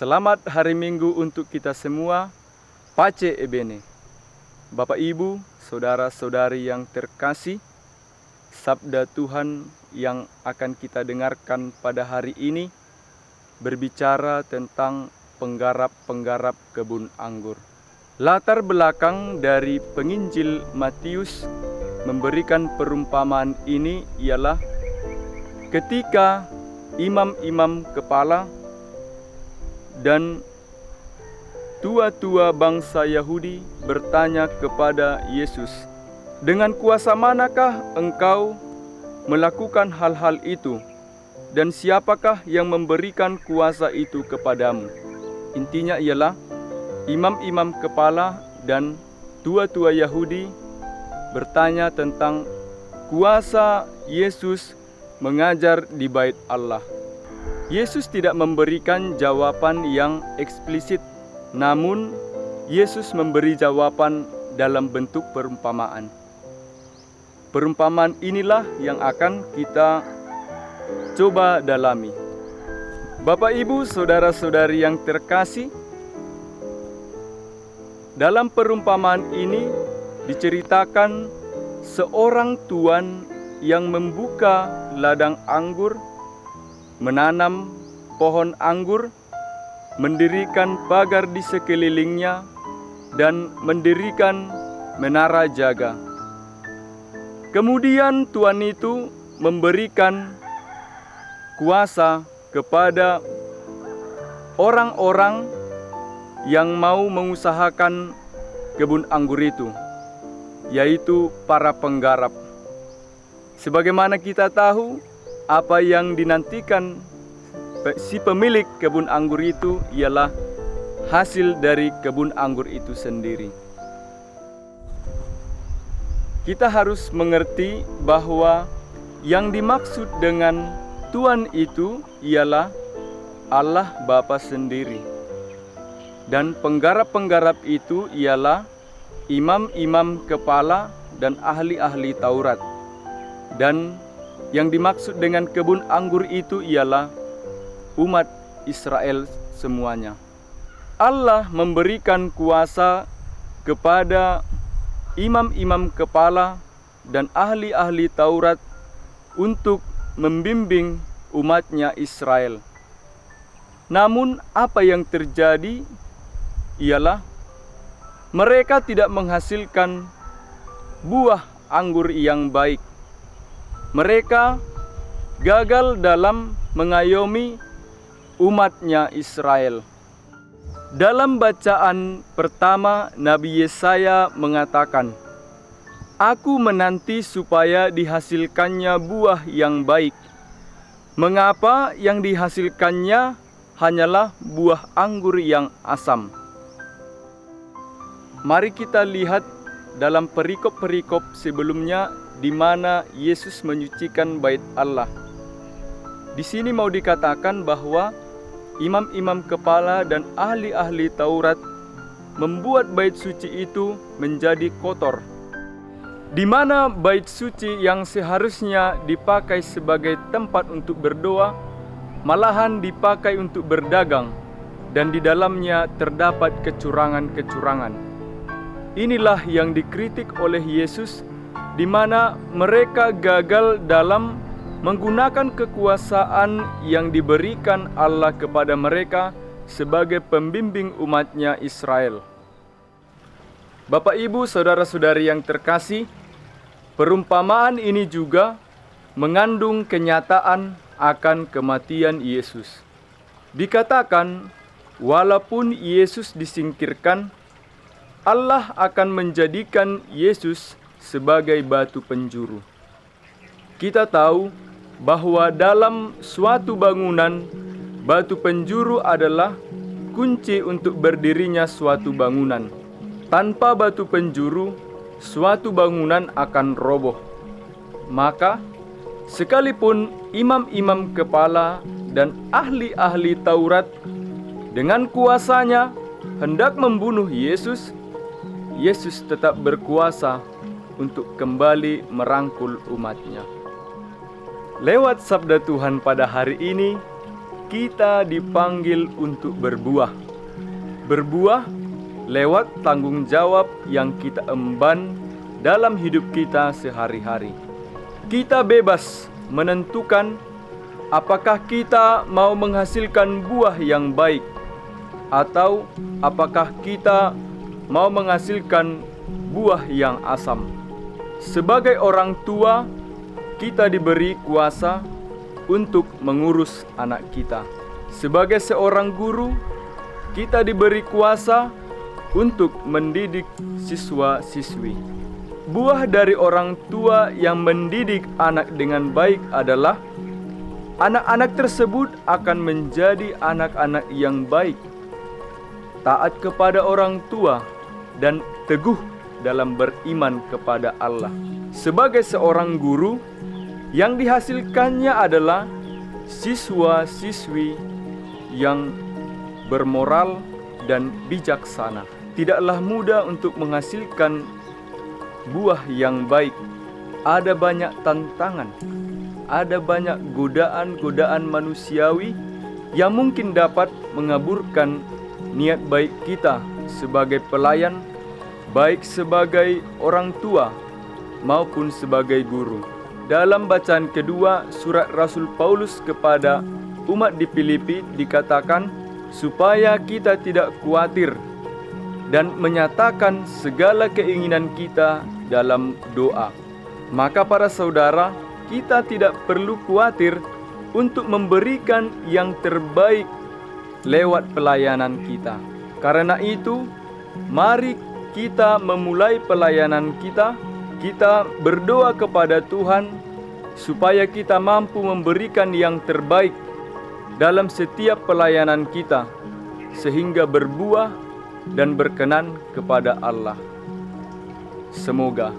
Selamat hari Minggu untuk kita semua. Pace ebene. Bapak Ibu, saudara-saudari yang terkasih, sabda Tuhan yang akan kita dengarkan pada hari ini berbicara tentang penggarap-penggarap kebun anggur. Latar belakang dari penginjil Matius memberikan perumpamaan ini ialah ketika imam-imam kepala dan tua-tua bangsa Yahudi bertanya kepada Yesus, "Dengan kuasa manakah engkau melakukan hal-hal itu? Dan siapakah yang memberikan kuasa itu kepadamu?" Intinya ialah imam-imam kepala dan tua-tua Yahudi bertanya tentang kuasa Yesus mengajar di Bait Allah. Yesus tidak memberikan jawaban yang eksplisit, namun Yesus memberi jawaban dalam bentuk perumpamaan. Perumpamaan inilah yang akan kita coba dalami. Bapak, Ibu, saudara-saudari yang terkasih, dalam perumpamaan ini diceritakan seorang tuan yang membuka ladang anggur, menanam pohon anggur, mendirikan pagar di sekelilingnya, dan mendirikan menara jaga. Kemudian tuan itu memberikan kuasa kepada orang-orang yang mau mengusahakan kebun anggur itu, yaitu para penggarap. Sebagaimana kita tahu, apa yang dinantikan si pemilik kebun anggur itu ialah hasil dari kebun anggur itu sendiri. Kita harus mengerti bahwa yang dimaksud dengan Tuhan itu ialah Allah Bapa sendiri. Dan penggarap-penggarap itu ialah imam-imam kepala dan ahli-ahli Taurat. Dan yang dimaksud dengan kebun anggur itu ialah umat Israel semuanya. Allah memberikan kuasa kepada imam-imam kepala dan ahli-ahli Taurat untuk membimbing umatnya Israel. Namun apa yang terjadi ialah mereka tidak menghasilkan buah anggur yang baik. Mereka gagal dalam mengayomi umatnya Israel. Dalam bacaan pertama, Nabi Yesaya mengatakan, "Aku menanti supaya dihasilkannya buah yang baik. Mengapa yang dihasilkannya hanyalah buah anggur yang asam?" Mari kita lihat dalam perikop-perikop sebelumnya di mana Yesus menyucikan Bait Allah. Di sini mau dikatakan bahwa imam-imam kepala dan ahli-ahli Taurat membuat bait suci itu menjadi kotor, di mana bait suci yang seharusnya dipakai sebagai tempat untuk berdoa malahan dipakai untuk berdagang, dan di dalamnya terdapat kecurangan-kecurangan. Inilah yang dikritik oleh Yesus, di mana mereka gagal dalam menggunakan kekuasaan yang diberikan Allah kepada mereka sebagai pembimbing umatnya Israel. Bapak, Ibu, saudara-saudari yang terkasih, perumpamaan ini juga mengandung kenyataan akan kematian Yesus. Dikatakan, walaupun Yesus disingkirkan, Allah akan menjadikan Yesus sebagai batu penjuru. Kita tahu bahwa dalam suatu bangunan, batu penjuru adalah kunci untuk berdirinya suatu bangunan. Tanpa batu penjuru, suatu bangunan akan roboh. Maka, sekalipun imam-imam kepala dan ahli-ahli Taurat dengan kuasanya hendak membunuh Yesus, Yesus tetap berkuasa untuk kembali merangkul umatnya. Lewat sabda Tuhan pada hari ini, kita dipanggil untuk berbuah. Berbuah lewat tanggung jawab yang kita emban dalam hidup kita sehari-hari. Kita bebas menentukan apakah kita mau menghasilkan buah yang baik atau apakah kita mau menghasilkan buah yang asam. Sebagai orang tua, kita diberi kuasa untuk mengurus anak kita. Sebagai seorang guru, kita diberi kuasa untuk mendidik siswa-siswi. Buah dari orang tua yang mendidik anak dengan baik adalah anak-anak tersebut akan menjadi anak-anak yang baik, taat kepada orang tua, dan teguh dalam beriman kepada Allah. Sebagai seorang guru, yang dihasilkannya adalah siswa-siswi yang bermoral dan bijaksana. Tidaklah mudah untuk menghasilkan buah yang baik. Ada banyak tantangan, ada banyak godaan-godaan manusiawi yang mungkin dapat mengaburkan niat baik kita sebagai pelayan, baik sebagai orang tua maupun sebagai guru. Dalam bacaan kedua surat Rasul Paulus kepada umat di Filipi dikatakan supaya kita tidak khawatir dan menyatakan segala keinginan kita dalam doa. Maka para saudara, kita tidak perlu khawatir untuk memberikan yang terbaik lewat pelayanan kita. Karena itu, mari kita memulai pelayanan kita. Kita berdoa kepada Tuhan supaya kita mampu memberikan yang terbaik dalam setiap pelayanan kita, sehingga berbuah dan berkenan kepada Allah. Semoga